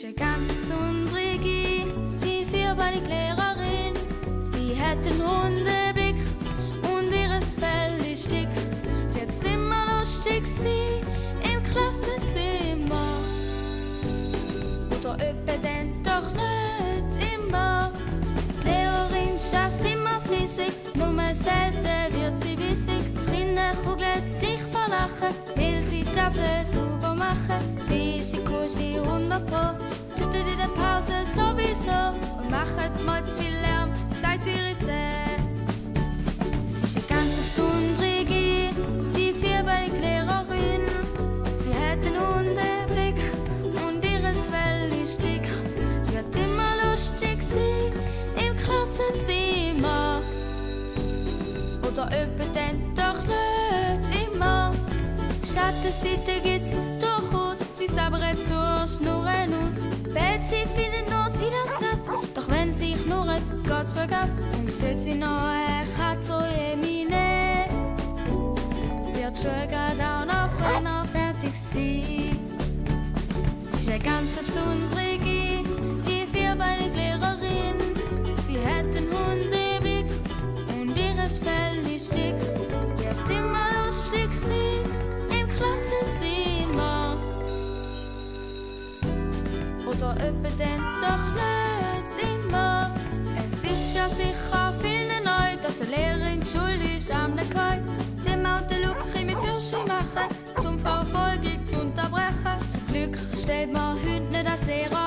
ist ganz unruhig, die vierbeinigen Lehrerin. Sie hat einen Hundeblick und ihres Fell ist dick. Wird's immer lustig sein im Klassenzimmer? Oder öppe denn doch nicht immer? Die Lehrerin schafft immer fleissig, nur selten wird sie bissig. Drinnen kugelt sich vor Lachen, will sie die Tafel sauber machen. Sie ist die Kuschi 100 Pro, tütet in der Pause sowieso und macht mal zu viel Lärm, zeigt ihre Zähne. Sie ist eine ganz besondere, die vierbeinige Lehrerin. Sie hat einen Hundeblick und ihres Fell ist dick. Wird immer lustig sein im Klassenzimmer. Oder öppe denn doch nicht immer? Schattenseite gibt's durchaus, sie sabbert zur Schnurren aus. Betsy findet nur sie das nicht, doch wenn sie knurrt, geht's bergab. Und sieht sie noch eine Katze, Emine, wird schon grad auch noch früher fertig sein. Sie ist eine ganz besondere, die vierbeinige Lehrerin. Sie hat einen Hundeblick und ihres Fell ist dick. Wird's immer lustig sein im Klassenzimmer? Oder öppe denn doch nicht immer? Es ist ja sicher vielen neu, dass eine Lehrerin schuld ist am Nekoi. Dem alten Look kann ich für schön machen, zum Verfolgung zu unterbrechen. Zum Glück stellt man heute nicht als Lehrer